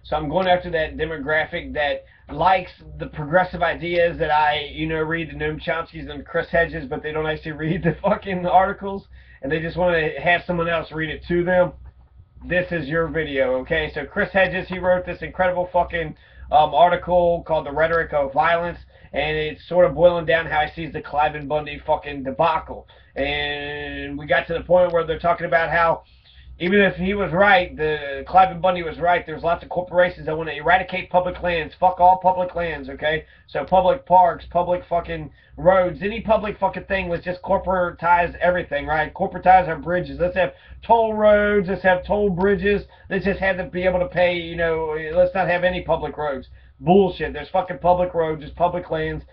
So I'm going after that demographic that likes the progressive ideas that I, read the Noam Chomsky's and Chris Hedges, but they don't actually read the fucking articles, and they just want to have someone else read it to them. This is your video, okay? So Chris Hedges, he wrote this incredible fucking article called The Rhetoric of Violence, and it's sort of boiling down how he sees the Cliven Bundy fucking debacle. And we got to the point where they're talking about how even if he was right, the Cliven Bundy was right, there's lots of corporations that want to eradicate public lands. Fuck all public lands, okay? So public parks, public fucking roads, any public fucking thing, let's just corporatize everything, right? Corporatize our bridges. Let's have toll roads, let's have toll bridges, let's just have to be able to pay, let's not have any public roads. Bullshit. There's fucking public roads, there's public lands.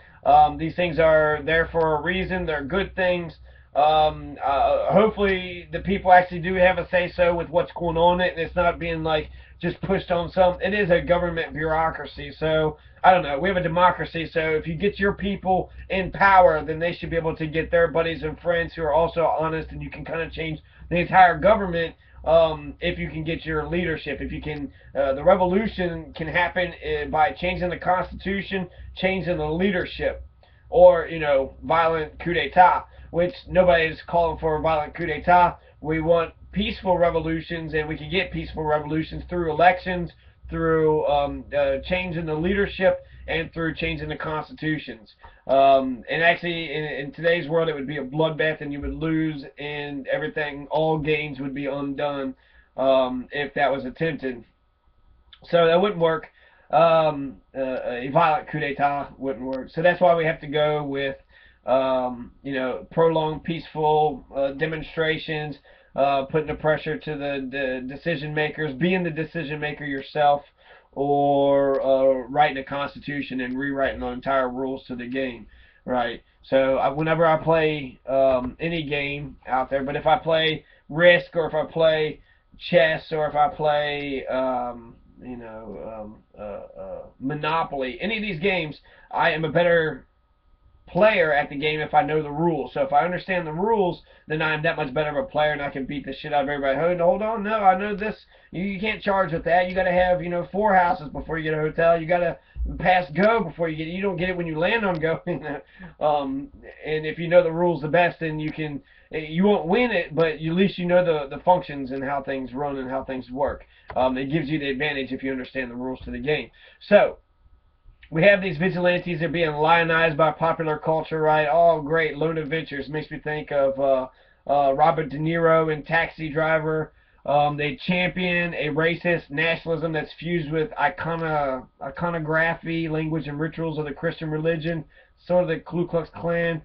These things are there for a reason, they're good things. Hopefully the people actually do have a say-so with what's going on in it, and it's not being like just pushed on some. It is a government bureaucracy, so I don't know. We have a democracy, so if you get your people in power, then they should be able to get their buddies and friends who are also honest, and you can kind of change the entire government if you can get your leadership. If you can, the revolution can happen by changing the Constitution, changing the leadership, or violent coup d'état, which nobody's calling for a violent coup d'etat. We want peaceful revolutions, and we can get peaceful revolutions through elections, through changing the leadership, and through changing the constitutions. And actually, in today's world, it would be a bloodbath, and you would lose, and everything, all gains would be undone if that was attempted. So that wouldn't work. A violent coup d'etat wouldn't work. So that's why we have to go with prolonged peaceful demonstrations, putting the pressure to the decision makers, being the decision maker yourself, or writing a constitution and rewriting the entire rules to the game, right? So whenever I play any game out there, but if I play Risk, or if I play chess, or if I play Monopoly, any of these games, I am a better player at the game if I know the rules. So if I understand the rules, then I'm that much better of a player, and I can beat the shit out of everybody. Hold on, no, I know this. You can't charge with that. You got to have 4 houses before you get a hotel. You got to pass go before you get it. You don't get it when you land on go. And if you know the rules the best, then you won't win it, but at least you know the functions and how things run and how things work. It gives you the advantage if you understand the rules to the game. So we have these vigilantes. They're being lionized by popular culture, right? Oh, great. Lone Adventures makes me think of Robert De Niro in Taxi Driver. They champion a racist nationalism that's fused with iconography, language, and rituals of the Christian religion, sort of the Ku Klux Klan.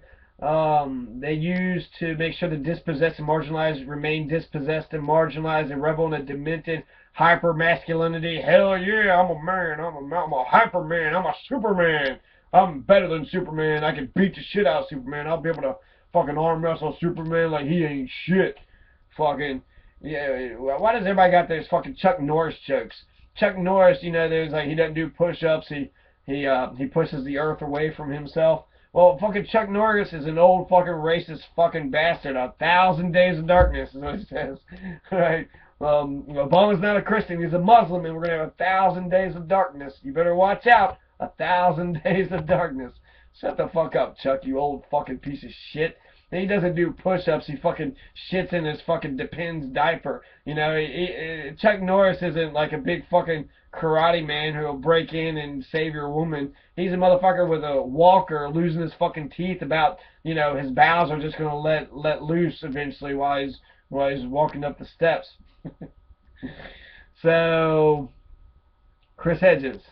They use to make sure the dispossessed and marginalized remain dispossessed and marginalized, and revel in a demented hyper masculinity. Hell yeah, I'm a man. I'm a hyper man. I'm a Superman. I'm better than Superman. I can beat the shit out of Superman. I'll be able to fucking arm wrestle Superman like he ain't shit. Fucking yeah. Why does everybody got those fucking Chuck Norris jokes? Chuck Norris, there's like he doesn't do push-ups. He pushes the earth away from himself. Well, fucking Chuck Norris is an old fucking racist fucking bastard. 1,000 days of darkness is what he says. Right? Obama's not a Christian. He's a Muslim, and we're going to have 1,000 days of darkness. You better watch out. 1,000 days of darkness. Shut the fuck up, Chuck, you old fucking piece of shit. And he doesn't do push-ups. He fucking shits in his fucking Depends diaper. Chuck Norris isn't like a big fucking karate man who'll break in and save your woman. He's a motherfucker with a walker losing his fucking teeth about, his bowels are just gonna let loose eventually while he's walking up the steps. So Chris Hedges.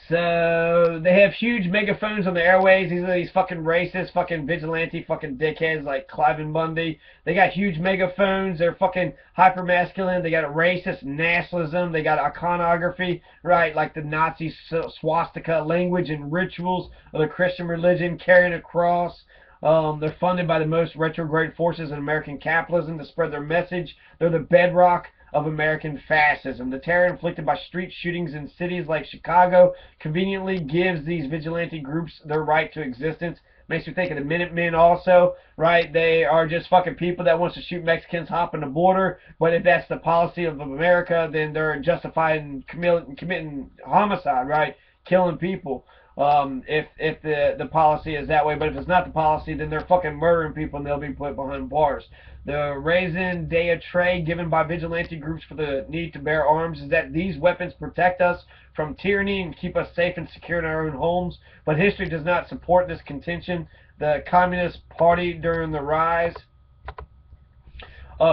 So they have huge megaphones on the airways. These are these fucking racist, fucking vigilante, fucking dickheads like Cliven Bundy. They got huge megaphones. They're fucking hyper masculine. They got a racist nationalism. They got iconography, right? Like the Nazi swastika, language and rituals of the Christian religion carrying across. They're funded by the most retrograde forces in American capitalism to spread their message. They're the bedrock of American fascism. The terror inflicted by street shootings in cities like Chicago conveniently gives these vigilante groups their right to existence. Makes me think of the Minutemen also, right? They are just fucking people that wants to shoot Mexicans hopping the border, but if that's the policy of America, then they're justified in committing homicide, right? Killing people. If the policy is that way, but if it's not the policy, then they're fucking murdering people and they'll be put behind bars. The raison d'etre given by vigilante groups for the need to bear arms is that these weapons protect us from tyranny and keep us safe and secure in our own homes. But history does not support this contention. The Communist Party during the rise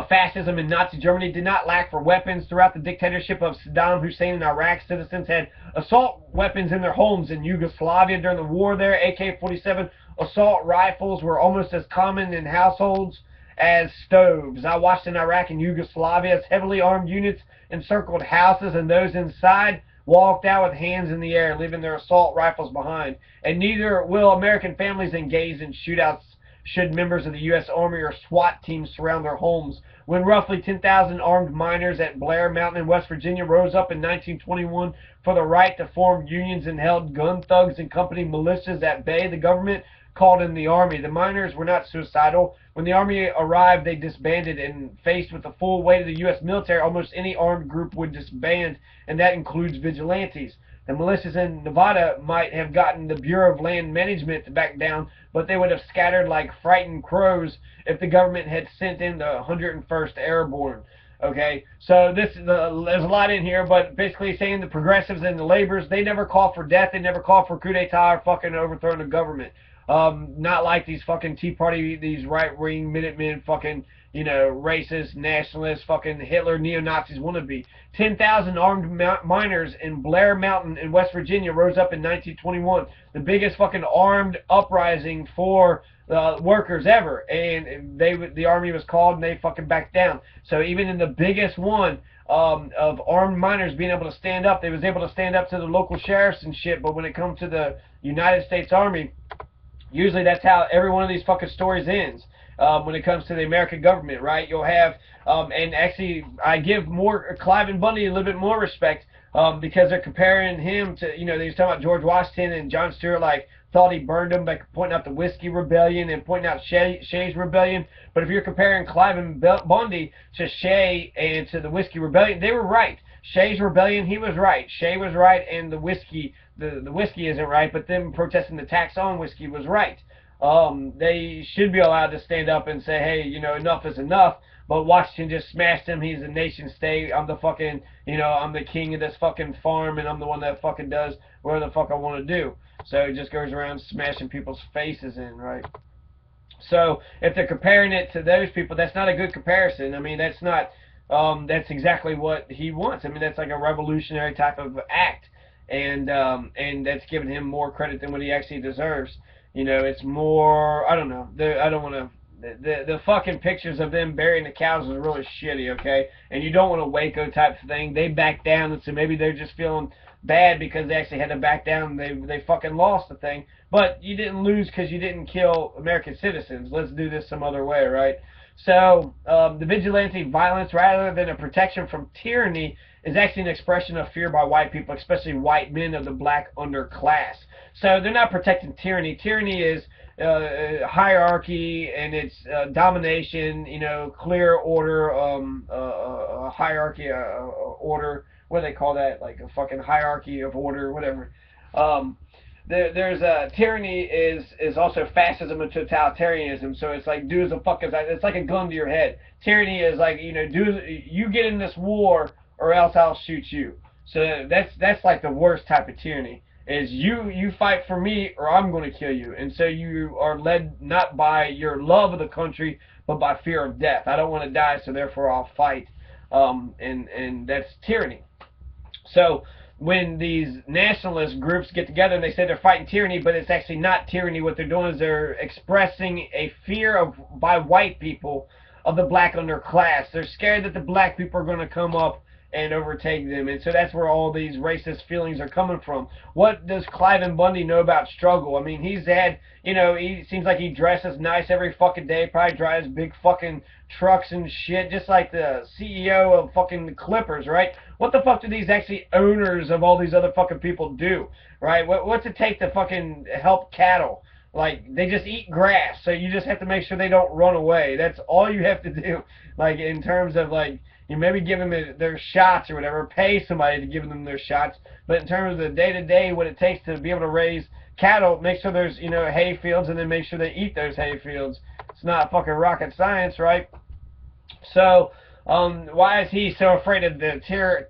fascism in Nazi Germany did not lack for weapons. Throughout the dictatorship of Saddam Hussein in Iraq, citizens had assault weapons in their homes. In Yugoslavia during the war there, AK-47 assault rifles were almost as common in households as stoves. I watched in Iraq and Yugoslavia as heavily armed units encircled houses, and those inside walked out with hands in the air, leaving their assault rifles behind. And neither will American families engage in shootouts should members of the U.S. Army or SWAT teams surround their homes. When roughly 10,000 armed miners at Blair Mountain in West Virginia rose up in 1921 for the right to form unions and held gun thugs and company militias at bay, the government called in the Army. The miners were not suicidal. When the Army arrived, they disbanded, and faced with the full weight of the U.S. military, almost any armed group would disband, and that includes vigilantes. The militias in Nevada might have gotten the Bureau of Land Management to back down, but they would have scattered like frightened crows if the government had sent in the 101st Airborne. Okay, so there's a lot in here, but basically saying the progressives and the laborers, they never call for death, they never call for coup d'etat or fucking overthrowing the government. Not like these fucking Tea Party, these right-wing Minutemen, fucking, you know, racist, nationalist, fucking Hitler, neo-Nazis wannabe. 10,000 armed miners in Blair Mountain in West Virginia rose up in 1921. The biggest fucking armed uprising for workers ever. And the Army was called and they fucking backed down. So even in the biggest one of armed miners being able to stand up, they was able to stand up to the local sheriffs and shit. But when it comes to the United States Army, usually that's how every one of these fucking stories ends. When it comes to the American government, right? You'll have, and actually, I give Clive and Bundy a little bit more respect because they're comparing him to, you know, they was talking about George Washington and John Stewart, like, thought he burned him by pointing out the Whiskey Rebellion and pointing out Shay's Rebellion. But if you're comparing Clive and Bundy to Shay and to the Whiskey Rebellion, they were right. Shay's Rebellion, he was right. Shay was right, and the whiskey isn't right, but them protesting the tax on whiskey was right. They should be allowed to stand up and say, hey, you know, enough is enough. But Washington just smashed him. He's a nation state. I'm the fucking, you know, I'm the king of this fucking farm, and I'm the one that fucking does whatever the fuck I want to do. So he just goes around smashing people's faces in, right? So if they're comparing it to those people, that's not a good comparison. I mean, that's not, that's exactly what he wants. I mean, that's like a revolutionary type of act, and that's giving him more credit than what he actually deserves. You know, it's more, I don't know, I don't want to, the fucking pictures of them burying the cows is really shitty, okay? And you don't want a Waco type of thing. They backed down, and so maybe they're just feeling bad because they actually had to back down. They fucking lost the thing. But you didn't lose because you didn't kill American citizens. Let's do this some other way, right? So the vigilante violence, rather than a protection from tyranny, is actually an expression of fear by white people, especially white men of the black underclass. So they're not protecting tyranny. Tyranny is hierarchy, and it's domination, you know, clear order, hierarchy, order, what do they call that? Like a fucking hierarchy of order, whatever. There's tyranny is also fascism and totalitarianism. So it's like, do as the fuck as it's like a gun to your head. Tyranny is like, you know, you get in this war or else I'll shoot you. So that's like the worst type of tyranny. Is you fight for me or I'm going to kill you. And so you are led not by your love of the country, but by fear of death. I don't want to die, so therefore I'll fight. And that's tyranny. So when these nationalist groups get together and they say they're fighting tyranny, but it's actually not tyranny, what they're doing is they're expressing a fear by white people of the black underclass. They're scared that the black people are going to come up and overtake them, and so that's where all these racist feelings are coming from. What does Clive and Bundy know about struggle? I mean, he's had, you know, he seems like he dresses nice every fucking day, probably drives big fucking trucks and shit, just like the CEO of fucking the Clippers, right? What the fuck do these actually owners of all these other fucking people do, right? What's it take to fucking help cattle? like they just eat grass, so you just have to make sure they don't run away. That's all you have to do. Like in terms of like you maybe give them their shots or whatever, pay somebody to give them their shots. But in terms of the day to day, what it takes to be able to raise cattle, make sure there's hay fields, and then make sure they eat those hay fields. It's not fucking rocket science, right? So, why is he so afraid of the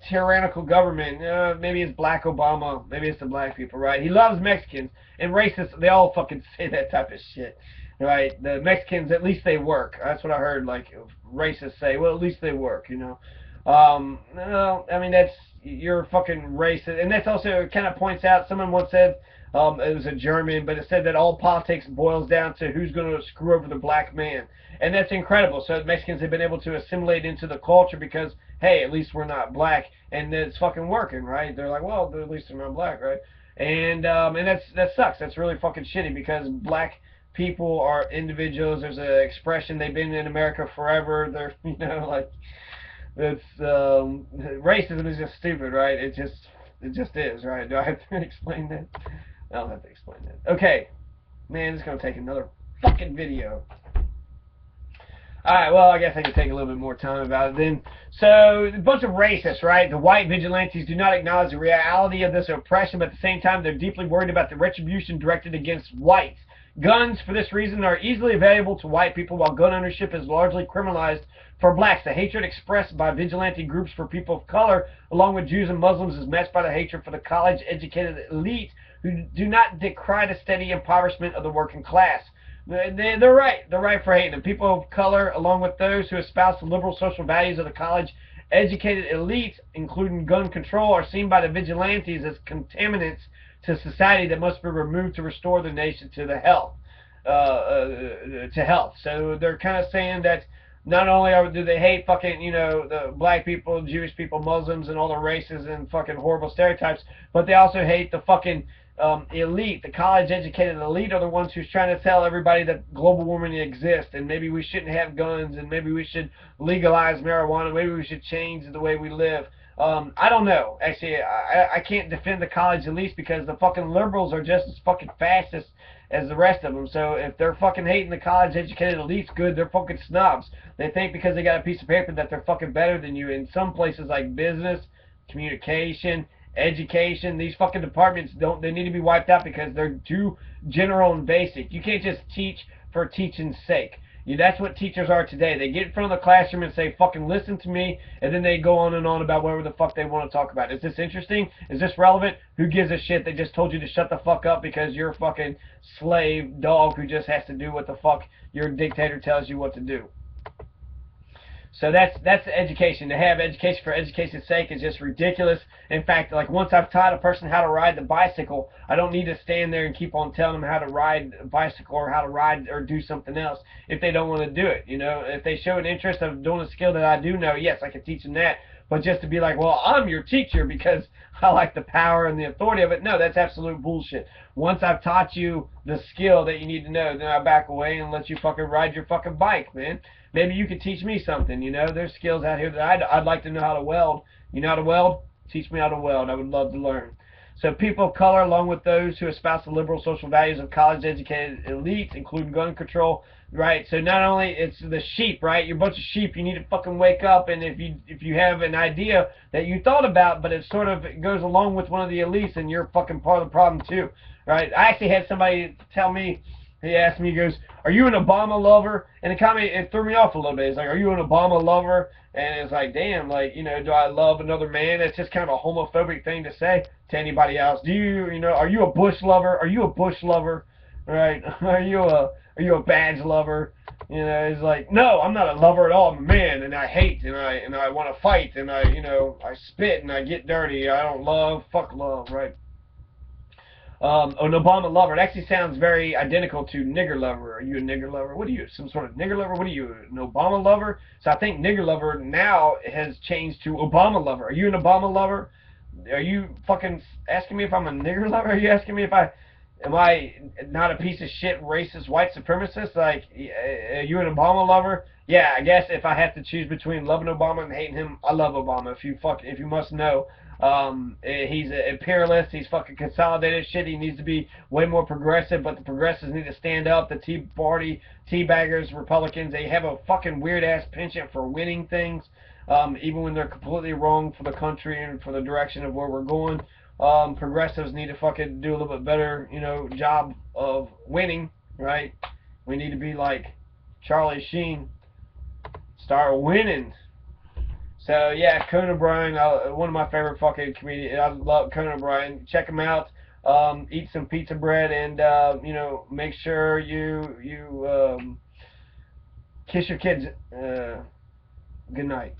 tyrannical government? Maybe it's Black Obama. Maybe it's the black people, right? He loves Mexicans. And racists, they all fucking say that type of shit, right? The Mexicans, at least they work. That's what I heard, like, racists say. Well, at least they work, No, I mean, you're fucking racist. And that's also, it kind of points out, someone once said, it was a German, but it said that all politics boils down to who's going to screw over the black man. And that's incredible. So Mexicans have been able to assimilate into the culture because, hey, at least we're not black, and it's fucking working, right? They're like, well, at least they're not black, right? And that sucks. That's really fucking shitty because black people are individuals. There's an expression, they've been in America forever. They're, like, it's racism is just stupid, right? It just is, right? Do I have to explain that? I don't have to explain that. Okay, man, it's gonna take another fucking video. Alright, well, I guess I can take a little bit more time about it then. So, a bunch of racists, right? The white vigilantes do not acknowledge the reality of this oppression, but at the same time, they're deeply worried about the retribution directed against whites. Guns, for this reason, are easily available to white people, while gun ownership is largely criminalized for blacks. The hatred expressed by vigilante groups for people of color, along with Jews and Muslims, is matched by the hatred for the college-educated elite, who do not decry the steady impoverishment of the working class. They're right. They're right for hating them. People of color, along with those who espouse the liberal social values of the college-educated elite, including gun control, are seen by the vigilantes as contaminants to society that must be removed to restore the nation to the health. So they're kind of saying that not only do they hate fucking, the black people, Jewish people, Muslims, and all the races and fucking horrible stereotypes, but they also hate the fucking elite. The college-educated elite are the ones who's trying to tell everybody that global warming exists, and maybe we shouldn't have guns, and maybe we should legalize marijuana, maybe we should change the way we live. I don't know. Actually, I can't defend the college elites because the fucking liberals are just as fucking fascist as the rest of them. So if they're fucking hating the college-educated elites, good, they're fucking snobs. They think because they got a piece of paper that they're fucking better than you. In some places like business, communication, education, these fucking departments they need to be wiped out because they're too general and basic. You can't just teach for teaching's sake. That's what teachers are today. They get in front of the classroom and say, fucking listen to me, and then they go on and on about whatever the fuck they want to talk about. Is this interesting? Is this relevant? Who gives a shit? They just told you to shut the fuck up because you're a fucking slave dog who just has to do what the fuck your dictator tells you what to do. So that's education. To have education for education's sake is just ridiculous. In fact, like once I've taught a person how to ride the bicycle, I don't need to stand there and keep on telling them how to ride a bicycle or how to ride or do something else if they don't want to do it. If they show an interest of doing a skill that I do know, yes, I can teach them that. But just to be like, well, I'm your teacher because I like the power and the authority of it, no, that's absolute bullshit. Once I've taught you the skill that you need to know, then I back away and let you fucking ride your fucking bike, man. Maybe you could teach me something, There's skills out here that I'd like to know how to weld. You know how to weld? Teach me how to weld. I would love to learn. So people of color, along with those who espouse the liberal social values of college-educated elites, including gun control, right? So not only it's the sheep, right? You're a bunch of sheep. You need to fucking wake up, and if you have an idea that you thought about, but it sort of goes along with one of the elites, and you're fucking part of the problem too, right? I actually had somebody tell me. He asked me, he goes, are you an Obama lover? And it threw me off a little bit. It's like, are you an Obama lover? And it's like, damn, like, do I love another man? It's just kind of a homophobic thing to say to anybody else. Do you, are you a Bush lover? Are you a Bush lover? Right? Are you a badge lover? It's like, no, I'm not a lover at all. I'm a man, and I hate, and I want to fight, and I spit, and I get dirty. I don't love, fuck love, right? An Obama lover. It actually sounds very identical to nigger lover. Are you a nigger lover? What are you, some sort of nigger lover? What are you, an Obama lover? So I think nigger lover now has changed to Obama lover. Are you an Obama lover? Are you fucking asking me if I'm a nigger lover? Are you asking me if am I not a piece of shit racist white supremacist? Like, are you an Obama lover? yeah, I guess if I have to choose between loving Obama and hating him, I love Obama. If you must know, he's an imperialist. He's fucking consolidated shit. He needs to be way more progressive. But the progressives need to stand up. The Tea Party, teabaggers, Republicans, they have a fucking weird ass penchant for winning things, even when they're completely wrong for the country and for the direction of where we're going. Progressives need to fucking do a little bit better, job of winning, right? We need to be like Charlie Sheen, start winning. So yeah, Conan O'Brien, one of my favorite fucking comedians. I love Conan O'Brien. Check him out. Eat some pizza bread, and make sure you kiss your kids. Good night.